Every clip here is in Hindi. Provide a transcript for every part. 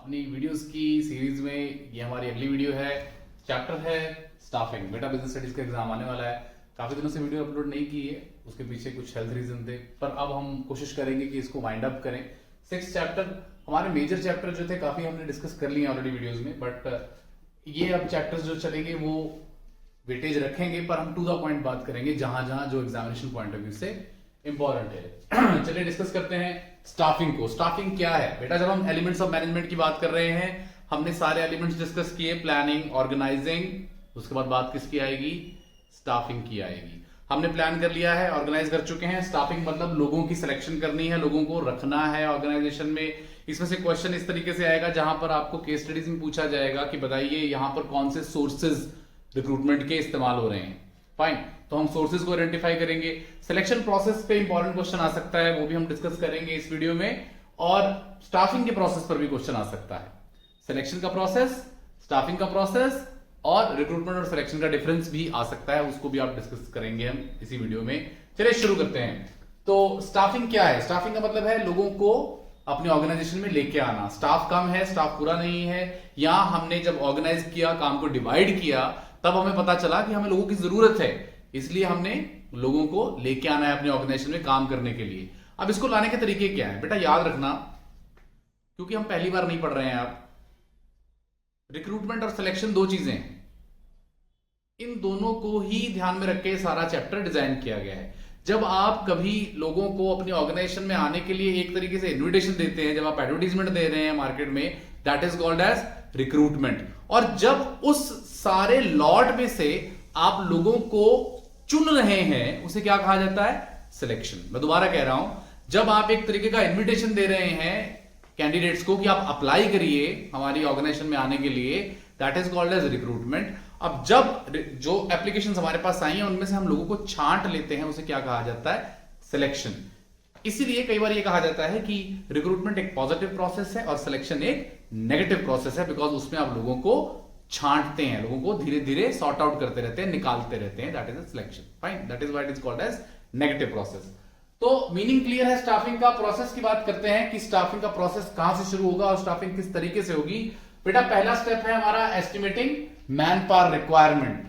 अपनी वीडियोस की सीरीज में ये हमारी अगली वीडियो है। चैप्टर है स्टाफिंग। बेटा बिजनेस स्टडीज का एग्जाम आने वाला है, काफी दिनों से वीडियो अपलोड नहीं की है, उसके पीछे कुछ हेल्थ रीजन थे, पर अब हम कोशिश करेंगे कि इसको वाइंड अप करें। 6 चैप्टर हमारे मेजर चैप्टर जो थे काफी हमने डिस्कस कर लिए ऑलरेडी वीडियोज में, बट ये अब चैप्टर्स जो चलेंगे वो वेटेज रखेंगे, पर हम टू द पॉइंट बात करेंगे जहां जहां जो एग्जामिनेशन पॉइंट ऑफ व्यू से इंपॉर्टेंट है। चलिए डिस्कस करते हैं स्टाफिंग को। स्टाफिंग क्या है बेटा? जब हम एलिमेंट्स ऑफ मैनेजमेंट की बात कर रहे हैं, हमने सारे एलिमेंट्स डिस्कस किए, प्लानिंग, ऑर्गेनाइजिंग, उसके बाद बात किसकी आएगी? स्टाफिंग की आएगी। हमने प्लान कर लिया है, ऑर्गेनाइज कर चुके हैं। स्टाफिंग मतलब लोगों की सिलेक्शन करनी है, लोगों को रखना है ऑर्गेनाइजेशन में। इसमें से क्वेश्चन इस तरीके से आएगा जहां पर आपको केस स्टडीज में पूछा जाएगा कि बताइए यहां पर कौन से सोर्सेज रिक्रूटमेंट के इस्तेमाल हो रहे हैं। फाइन, तो हम सोर्सेज को आइडेंटिफाई करेंगे। सिलेक्शन प्रोसेस पे इंपॉर्टेंट क्वेश्चन आ सकता है, वो भी हम डिस्कस करेंगे इस वीडियो में। और स्टाफिंग के प्रोसेस पर भी क्वेश्चन आ सकता है। सिलेक्शन का प्रोसेस, स्टाफिंग का प्रोसेस और रिक्रूटमेंट और सिलेक्शन का डिफरेंस भी आ सकता है, उसको भी आप डिस्कस करेंगे हम इसी वीडियो में। चलिए शुरू करते हैं। तो स्टाफिंग क्या है? स्टाफिंग का मतलब है लोगों को अपने ऑर्गेनाइजेशन में लेके आना। स्टाफ कम है, स्टाफ पूरा नहीं है, या हमने जब ऑर्गेनाइज किया, काम को डिवाइड किया, तब हमें पता चला कि हमें लोगों की जरूरत है, इसलिए हमने लोगों को लेके आना है अपने ऑर्गेनाइजेशन में काम करने के लिए। अब इसको लाने के तरीके क्या है बेटा? याद रखना, क्योंकि हम पहली बार नहीं पढ़ रहे हैं। आप रिक्रूटमेंट और सिलेक्शन दो चीजें हैं, इन दोनों को ही ध्यान में रख के सारा चैप्टर डिजाइन किया गया है। जब आप कभी लोगों को अपने ऑर्गेनाइजेशन में आने के लिए एक तरीके से इन्विटेशन देते हैं, जब आप एडवर्टीजमेंट दे रहे हैं मार्केट में, that is called as recruitment. और जब उस सारे लॉट में से आप लोगों को चुन रहे हैं, उसे क्या कहा जाता है? सिलेक्शन। मैं दोबारा कह रहा हूं, जब आप एक तरीके का इन्विटेशन दे रहे हैं कैंडिडेट्स को कि आप अप्लाई करिए हमारी ऑर्गेनाइजेशन में आने के लिए, that is called as recruitment. अब जब जो एप्लीकेशंस हमारे पास आई हैं उनमें से हम लोगों को छांट लेते हैं, उसे क्या कहा जाता है? सिलेक्शन। इसीलिए कई बार ये कहा जाता है कि रिक्रूटमेंट एक पॉजिटिव प्रोसेस है और सिलेक्शन एक नेगेटिव प्रोसेस है, बिकॉज उसमें आप लोगों को छांटते हैं, लोगों को धीरे धीरे सॉर्ट आउट करते रहते हैं, निकालते रहते हैं। That is a selection. Fine, that is why it is called as negative process. तो मीनिंग क्लियर है। स्टाफिंग का प्रोसेस की बात करते हैं कि स्टाफिंग का प्रोसेस कहां से शुरू होगा और स्टाफिंग किस तरीके से होगी। बेटा पहला स्टेप है हमारा estimating man power requirement.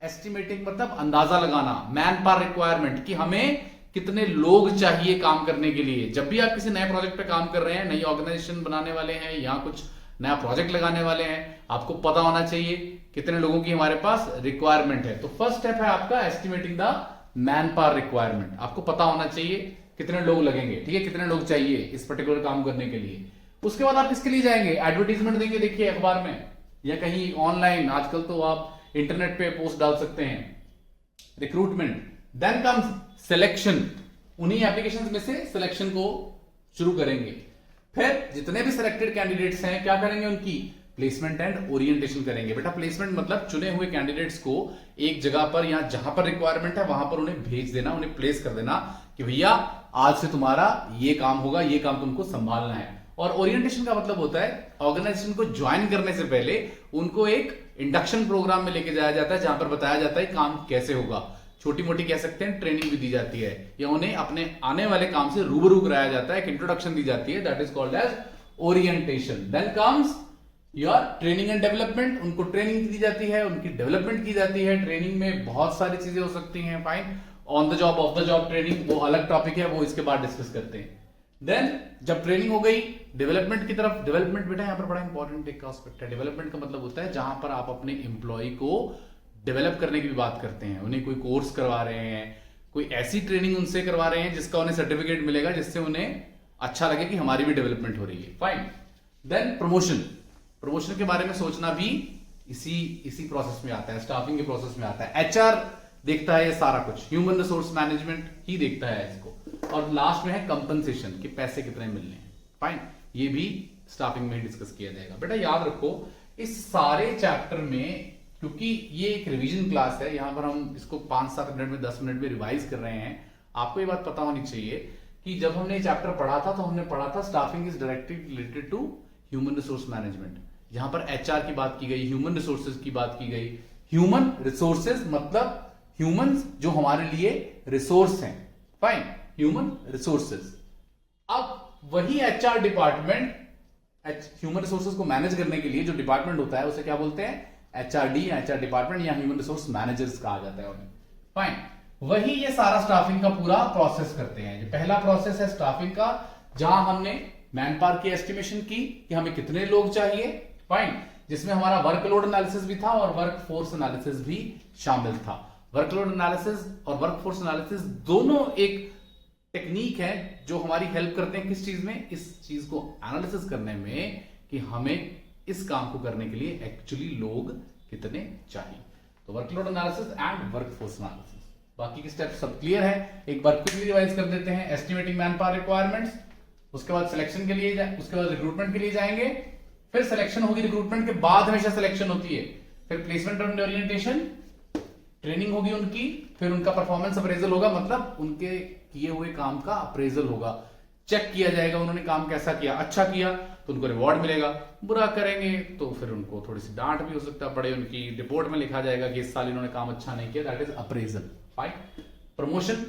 Estimating मतलब अंदाजा लगाना, मैन पावर रिक्वायरमेंट कि हमें कितने लोग चाहिए काम करने के लिए। जब भी आप किसी नए प्रोजेक्ट पे काम कर रहे हैं, नई ऑर्गेनाइजेशन बनाने वाले हैं या कुछ नया प्रोजेक्ट लगाने वाले हैं, आपको पता होना चाहिए कितने लोगों की हमारे पास रिक्वायरमेंट है। तो फर्स्ट स्टेप है आपका estimating the man power requirement. आपको पता होना चाहिए कितने लोग लगेंगे, ठीक है, कितने लोग चाहिए इस पर्टिकुलर काम करने के लिए। उसके बाद आप किसके लिए जाएंगे? एडवर्टीजमेंट देंगे, देखिए अखबार में या कहीं ऑनलाइन, आजकल तो आप इंटरनेट पे पोस्ट डाल सकते हैं। Recruitment, then comes selection. उन्हीं एप्लीकेशंस में से सिलेक्शन को शुरू करेंगे। फिर जितने भी सिलेक्टेड कैंडिडेट्स हैं क्या करेंगे? उनकी प्लेसमेंट एंड ओरिएंटेशन करेंगे। बेटा प्लेसमेंट मतलब चुने हुए कैंडिडेट्स को एक जगह पर या जहां पर रिक्वायरमेंट है वहां पर उन्हें भेज देना, उन्हें प्लेस कर देना कि भैया आज से तुम्हारा ये काम होगा, ये काम तुमको संभालना है। और ओरिएंटेशन का मतलब होता है ऑर्गेनाइजेशन को ज्वाइन करने से पहले उनको एक इंडक्शन प्रोग्राम में लेके जाया जाता है, जहां पर बताया जाता है काम कैसे होगा। छोटी मोटी कह सकते हैं ट्रेनिंग भी दी जाती है, या उन्हें अपने आने वाले काम से रूबरू कराया जाता है, एक इंट्रोडक्शन दी जाती है, that is called as orientation. Then comes your training and development. उनको ट्रेनिंग दी जाती है, उनकी डेवलपमेंट की जाती है। ट्रेनिंग में बहुत सारी चीजें हो सकती हैं। Fine, on the job, of the job training वो अलग टॉपिक है, वो इसके बाद डिस्कस करते हैं। देन जब ट्रेनिंग हो गई, डेवलपमेंट की तरफ। डेवलपमेंट बेटा यहाँ पर बड़ा इंपॉर्टेंट एक एस्पेक्ट है। डेवलपमेंट का मतलब होता है जहां पर आप अपने एम्प्लॉय को डेवलप करने की भी बात करते हैं, उन्हें कोई कोर्स करवा रहे हैं, कोई ऐसी ट्रेनिंग उनसे करवा रहे हैं जिसका उन्हें सर्टिफिकेट मिलेगा, जिससे उन्हें अच्छा लगे कि हमारी भी डेवलपमेंट हो रही है। Fine, then promotion. प्रमोशन के बारे में सोचना भी इसी प्रोसेस में आता है, स्टाफिंग के प्रोसेस में आता है। एचआर देखता है ये सारा कुछ, ह्यूमन रिसोर्स मैनेजमेंट ही देखता है इसको। और लास्ट में है कंपनसेशन, कि पैसे कितने मिलने हैं। फाइन, ये भी स्टाफिंग में डिस्कस किया जाएगा। बेटा याद रखो इस सारे चैप्टर में, क्योंकि ये एक रिवीजन क्लास है, यहां पर हम इसको 5-7 मिनट में 10 मिनट में रिवाइज कर रहे हैं। आपको ये बात पता होनी चाहिए कि जब हमने चैप्टर पढ़ा था तो हमने पढ़ा था staffing is directly related to human resource management. यहां पर एचआर की बात की गई, ह्यूमन रिसोर्सेज की बात की गई। ह्यूमन रिसोर्सेज मतलब ह्यूमंस जो हमारे लिए रिसोर्स हैं। Fine, human resources. अब वही एचआर डिपार्टमेंट ह्यूमन रिसोर्सेज को मैनेज करने के लिए जो डिपार्टमेंट होता है उसे क्या बोलते हैं, एचआरडी, एचआर डिपार्टमेंट या ह्यूमन रिसोर्स मैनेजर्स कहा जाता है उन्हें। फाइन, वही ये सारा स्टाफिंग का पूरा प्रोसेस करते हैं। जो पहला प्रोसेस है स्टाफिंग का, जहां हमने मैन पावर की एस्टिमेशन की कि हमें कितने लोग चाहिए। फाइन, जिसमें हमारा वर्कलोड एनालिसिस भी था और वर्कफोर्स एनालिसिस भी शामिल था। वर्कलोड एनालिसिस और वर्कफोर्स एनालिसिस दोनों एक टेक्निक है जो हमारी हेल्प करते हैं किस चीज में, इस चीज को एनालिसिस करने में कि हमें इस काम को करने के लिए एक्चुअली लोग कितने चाहिए। तो workload analysis and workforce analysis, बाकी के स्टेप सब क्लियर है। एक बार क्विकली रिवाइज कर देते हैं। एस्टिमेटिंग मैन पावर रिक्वायरमेंट्स, उसके बाद सिलेक्शन के लिए, उसके बाद रिक्रूटमेंट के लिए जाएंगे, फिर सिलेक्शन होगी, रिक्रूटमेंट के बाद हमेशा सिलेक्शन होती है, फिर प्लेसमेंट एंड ओरिएंटेशन, ट्रेनिंग होगी उनकी, फिर उनका परफॉर्मेंस अप्रेजल होगा, मतलब उनके किए हुए काम का अप्रेजल होगा, चेक किया जाएगा उन्होंने काम कैसा किया। अच्छा किया तो उनको रिवॉर्ड मिलेगा, बुरा करेंगे तो फिर उनको थोड़ी सी डांट भी हो सकता है, बड़े उनकी रिपोर्ट में लिखा जाएगा कि इस साल इन्होंने काम अच्छा नहीं किया, that is appraisal. Fine, promotion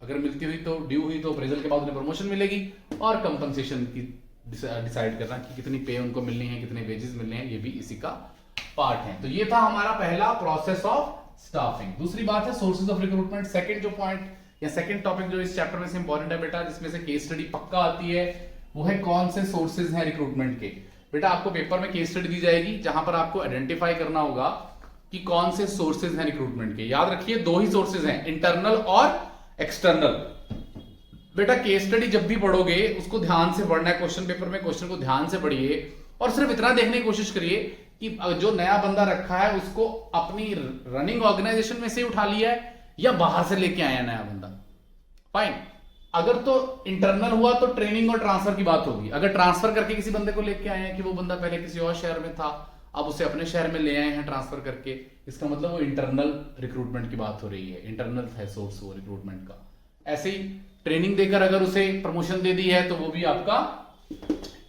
अगर मिलती हुई तो ड्यू हुई तो अप्रेजल के बाद उन्हें प्रमोशन मिलेगी, और कंपनसेशन की डिसाइड करना कि कितनी पे उनको मिलनी है, कितने वेजेस मिलने हैं, ये भी इसी का पार्ट है। तो ये था हमारा पहला प्रोसेस ऑफ स्टाफिंग। दूसरी बात है सोर्सेज ऑफ रिक्रूटमेंट। सेकंड जो पॉइंट या सेकंड टॉपिक जो इस चैप्टर में से इंपॉर्टेंट है बेटा, जिसमें से केस स्टडी पक्का आती है, वो है कौन से सोर्सेज हैं रिक्रूटमेंट के। बेटा आपको पेपर में केस स्टडी दी जाएगी जहां पर आपको आइडेंटिफाई करना होगा कि कौन से सोर्सेज हैं रिक्रूटमेंट के। याद रखिए दो ही सोर्सेज हैं, इंटरनल और एक्सटर्नल। बेटा केस स्टडी जब भी पढ़ोगे उसको ध्यान से पढ़ना है, क्वेश्चन पेपर में क्वेश्चन को ध्यान से पढ़िए और सिर्फ इतना देखने की कोशिश करिए कि जो नया बंदा रखा है उसको अपनी रनिंग ऑर्गेनाइजेशन में से उठा लिया है या बाहर से लेके आया नया बंदा। फाइन, अगर तो इंटरनल हुआ तो ट्रेनिंग और ट्रांसफर की बात होगी। अगर ट्रांसफर करके किसी बंदे को लेके आए हैं कि वो बंदा पहले किसी और शहर में था, अब उसे अपने शहर में ले आए हैं ट्रांसफर करके, इसका मतलब वो इंटरनल रिक्रूटमेंट की बात हो रही है, इंटरनल है सोर्स वो रिक्रूटमेंट का। ऐसे ही ट्रेनिंग देकर अगर उसे प्रमोशन दे दी है तो वो भी आपका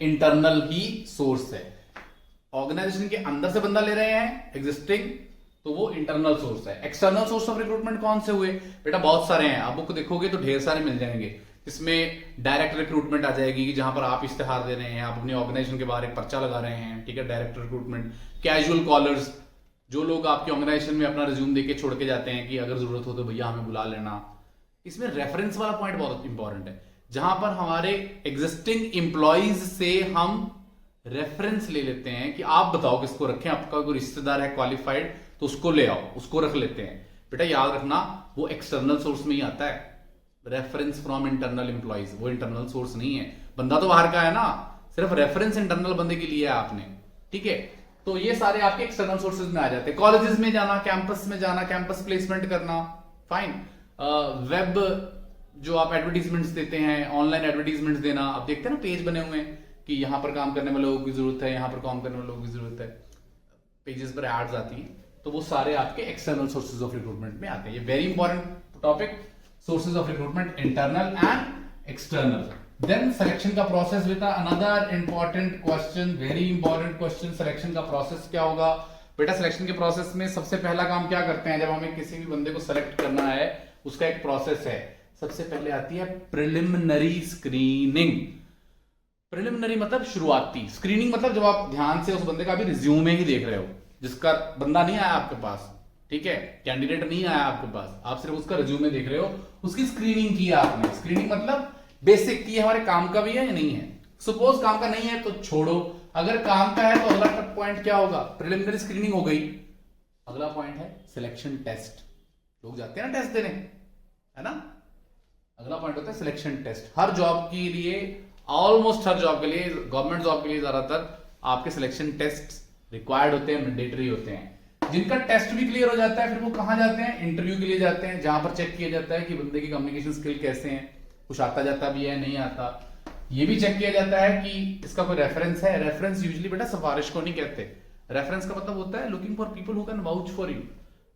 इंटरनल ही सोर्स है। ऑर्गेनाइजेशन के अंदर से बंदा ले रहे हैं एग्जिस्टिंग, तो वो इंटरनल सोर्स है। एक्सटर्नल सोर्स ऑफ रिक्रूटमेंट कौन से हुए बेटा, बहुत सारे हैं, आप बुक देखोगे तो ढेर सारे मिल जाएंगे। इसमें डायरेक्ट रिक्रूटमेंट आ जाएगी जहां पर आप इश्तेहार दे रहे हैं, आप अपनी ऑर्गेनाइजेशन के बाहर एक पर्चा लगा रहे हैं, ठीक है, डायरेक्ट रिक्रूटमेंट। कैजुअल कॉलर्स, जो लोग आपकी ऑर्गेनाइजेशन में अपना रिज्यूम देके छोड़ के जाते हैं कि अगर जरूरत हो तो भैया हमें बुला लेना। इसमें रेफरेंस वाला पॉइंट बहुत इंपॉर्टेंट है, जहां पर हमारे एग्जिस्टिंग इंप्लॉइज से हम रेफरेंस ले लेते हैं कि आप बताओ किसको रखें, आपका कोई रिश्तेदार है क्वालिफाइड तो उसको ले आओ, उसको रख लेते हैं। बेटा याद रखना वो एक्सटर्नल सोर्स में ही आता है, रेफरेंस फ्रॉम इंटरनल एम्प्लॉइज, वो इंटरनल सोर्स नहीं है। बंदा तो बाहर का है ना, सिर्फ रेफरेंस इंटरनल बंदे के लिए है आपने, ठीक है। तो ये सारे आपके एक्सटर्नल सोर्सेज में आ जाते हैं। कॉलेजेस में जाना, कैंपस में जाना, कैंपस प्लेसमेंट करना, फाइन। वेब जो आप एडवर्टीजमेंट्स देते हैं, ऑनलाइन एडवर्टीजमेंट्स देना, आप देखते हैं ना पेज बने हुए हैं कि यहां पर काम करने वाले लोगों की जरूरत है, यहां पर काम करने वाले लोगों की जरूरत है, पेजेस पर एड्स आती हैं, तो वो सारे आपके एक्सटर्नल सोर्सेज ऑफ रिक्रूटमेंट में आते हैं। ये very important topic, sources of recruitment internal and external. Then selection का प्रोसेस बेटा another important question, very important question. Selection का प्रोसेस क्या होगा बेटा, सिलेक्शन के प्रोसेस में सबसे पहला काम क्या करते हैं, जब हमें किसी भी बंदे को सेलेक्ट करना है उसका एक प्रोसेस है। सबसे पहले आती है प्रिलिमिनरी स्क्रीनिंग। प्रिलिमिनरी मतलब शुरुआती, स्क्रीनिंग मतलब जब आप ध्यान से उस बंदे का भी रिज्यूमे ही देख रहे हो, जिसका बंदा नहीं आया आपके पास, ठीक है, कैंडिडेट नहीं आया आपके पास, आप सिर्फ उसका रिज्यूमे देख रहे हो, उसकी स्क्रीनिंग किया आपने। स्क्रीनिंग मतलब बेसिक की हमारे काम का भी है या नहीं है। सपोज काम का नहीं है तो छोड़ो, अगर काम का है तो अगला पॉइंट क्या होगा, प्रिलिमिनरी स्क्रीनिंग हो गई। अगला पॉइंट है सिलेक्शन टेस्ट, लोग जाते हैं ना टेस्ट देने, है ना। अगला पॉइंट होता है सिलेक्शन टेस्ट। हर जॉब के लिए, ऑलमोस्ट हर जॉब के लिए, गवर्नमेंट जॉब के लिए ज्यादातर आपके सिलेक्शन टेस्ट रिक्वायर्ड होते हैं, मैंडेटरी होते हैं। जिनका टेस्ट भी क्लियर हो जाता है फिर वो कहां जाते हैं, इंटरव्यू के लिए जाते हैं, जहां पर चेक किया जाता है कि बंदे की कम्युनिकेशन स्किल कैसे हैं, कुछ आता जाता भी है नहीं आता। ये भी चेक किया जाता है कि इसका कोई रेफरेंस है। रेफरेंस यूजुअली बेटा सिफारिश को नहीं कहते, रेफरेंस का मतलब होता है looking for people who can vouch for you.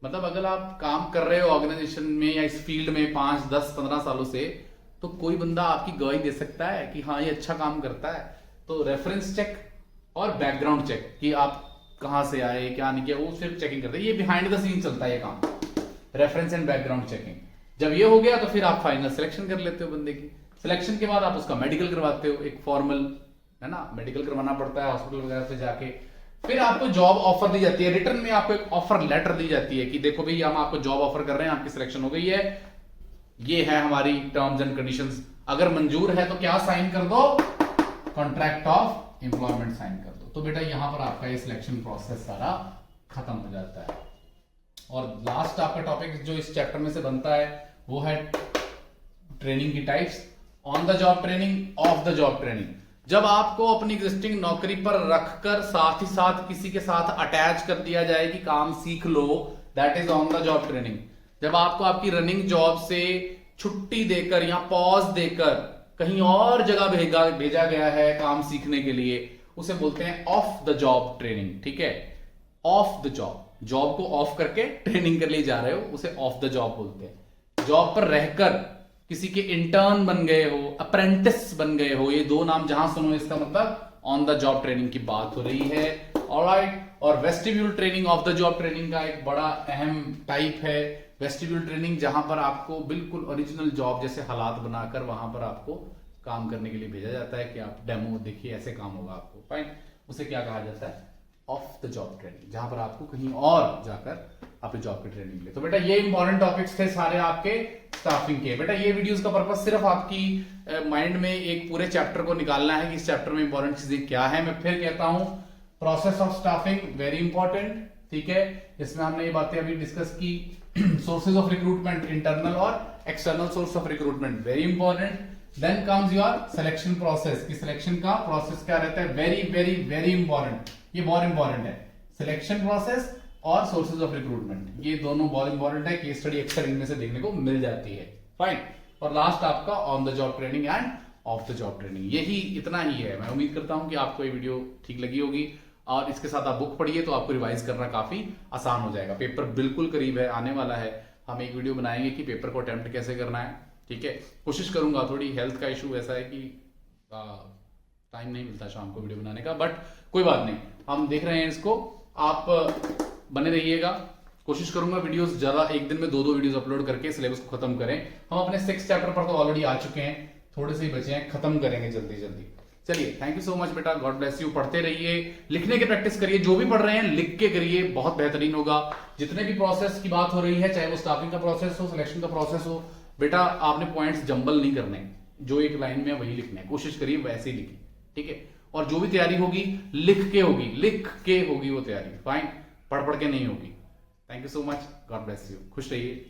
मतलब अगर आप काम कर रहे हो ऑर्गेनाइजेशन में या इस फील्ड में 5, 10, 15 सालों से, तो कोई बंदा आपकी गवाही दे सकता है कि हाँ ये अच्छा काम करता है। तो रेफरेंस चेक और बैकग्राउंड चेक कि आप कहां से आए, क्या नहीं किया, वो सिर्फ चेकिंग करते हैं। ये बिहाइंड द सीन चलता है ये काम, रेफरेंस एंड बैकग्राउंड चेकिंग। जब ये हो गया तो फिर आप फाइनल सिलेक्शन कर लेते हो बंदे की। सिलेक्शन के बाद आप उसका मेडिकल करवाते हो, एक फॉर्मल है ना, मेडिकल करवाना पड़ता है हॉस्पिटल वगैरह से जाके। फिर आपको जॉब ऑफर दी जाती है, रिटर्न में आपको एक ऑफर लेटर दी जाती है कि देखो भाई हम आपको जॉब ऑफर कर रहे हैं, आपकी सिलेक्शन हो गई है, ये है हमारी टर्म्स एंड कंडीशंस, अगर मंजूर है तो क्या साइन कर दो, कॉन्ट्रैक्ट ऑफ एम्प्लॉयमेंट साइन कर दो। तो बेटा यहां पर आपका ये सिलेक्शन प्रोसेस सारा खत्म हो जाता है। और लास्ट आपका टॉपिक जो इस चैप्टर में से बनता है वो है ट्रेनिंग की types, on the job training, of the job training. जब आपको अपनी एग्जिस्टिंग नौकरी पर रखकर साथ ही साथ किसी के साथ अटैच कर दिया जाए कि काम सीख लो, that is on the job training. जब आपको आपकी रनिंग जॉब से छुट्टी देकर या पॉज देकर कहीं और जगह भेजा गया है काम सीखने के लिए, उसे बोलते हैं ऑफ द जॉब ट्रेनिंग। ठीक है, ऑफ द जॉब, जॉब को ऑफ करके ट्रेनिंग के लिए जा रहे हो, उसे ऑफ द जॉब बोलते हैं। जॉब पर रहकर किसी के इंटर्न बन गए हो, अप्रेंटिस बन गए हो, ये दो नाम जहां सुनो इसका मतलब ऑन द जॉब ट्रेनिंग की बात हो रही है। ऑलराइट, और vestibule training of the job training का एक बड़ा अहम टाइप है वेस्टिब्यूल ट्रेनिंग, जहां पर आपको बिल्कुल ओरिजिनल जॉब जैसे हालात बनाकर वहां पर आपको काम करने के लिए भेजा जाता है कि आप डेमो देखिए, ऐसे काम होगा आपको। फाइन, उसे क्या कहा जाता है, ऑफ द जॉब ट्रेनिंग, जहां पर आपको कहीं और जाकर अपनी जॉब की ट्रेनिंग मिले। तो बेटा ये इंपॉर्टेंट टॉपिक्स थे सारे आपके स्टाफिंग के। बेटा ये वीडियोस का पर्पस सिर्फ आपकी माइंड में एक पूरे चैप्टर को निकालना है कि इस चैप्टर में इंपॉर्टेंट चीजें क्या है। मैं फिर कहता हूं, process of staffing very important. ठीक है, इसमें हमने ये बातें अभी डिस्कस की। सोर्सेज ऑफ रिक्रूटमेंट, इंटरनल और external source of recruitment, very important. Then comes your selection process, की सिलेक्शन का प्रोसेस क्या रहता है, वेरी वेरी वेरी इंपॉर्टेंट, ये बहुत इंपॉर्टेंट है। सिलेक्शन प्रोसेस और सोर्सेज ऑफ रिक्रूटमेंट, ये दोनों बहुत इंपॉर्टेंट है, केस स्टडी अक्सर इनमें से देखने को मिल जाती है। फाइन, और लास्ट आपका on the job training end of the job training, यही इतना ही है। मैं उम्मीद करता हूं कि आपको ये वीडियो ठीक लगी होगी और इसके साथ आप बुक पढ़िए तो आपको रिवाइज करना काफी आसान हो जाएगा। पेपर बिल्कुल करीब है, आने वाला है। हम एक वीडियो बनाएंगे कि पेपर को अटेम्प्ट कैसे करना है। ठीक है, कोशिश करूंगा, थोड़ी हेल्थ का इशू ऐसा है कि टाइम नहीं मिलता शाम को वीडियो बनाने का, बट कोई बात नहीं, हम देख रहे हैं इसको। आप बने रहिएगा, कोशिश करूंगा वीडियोस ज्यादा, एक दिन में 2-2 वीडियोस अपलोड करके सिलेबस को खत्म करें। हम अपने 6 चैप्टर पर तो ऑलरेडी आ चुके हैं, थोड़े से ही बचे हैं, खत्म करेंगे जल्दी जल्दी। चलिए, थैंक यू सो मच बेटा, गॉड ब्लेस यू। पढ़ते रहिए, लिखने की प्रैक्टिस करिए, जो भी पढ़ रहे हैं लिख के करिए, बहुत बेहतरीन होगा। जितने भी प्रोसेस की बात हो रही है, चाहे वो स्टाफिंग का प्रोसेस हो, सिलेक्शन का प्रोसेस हो, बेटा आपने पॉइंट्स जंबल नहीं करने, जो एक लाइन में वही लिखना है, कोशिश करिए वैसे ही लिखिए। ठीक है, और जो भी तैयारी होगी लिख के होगी वो तैयारी। फाइन, पढ़ के नहीं होगी। Thank you so much, God bless you, खुश रहिए।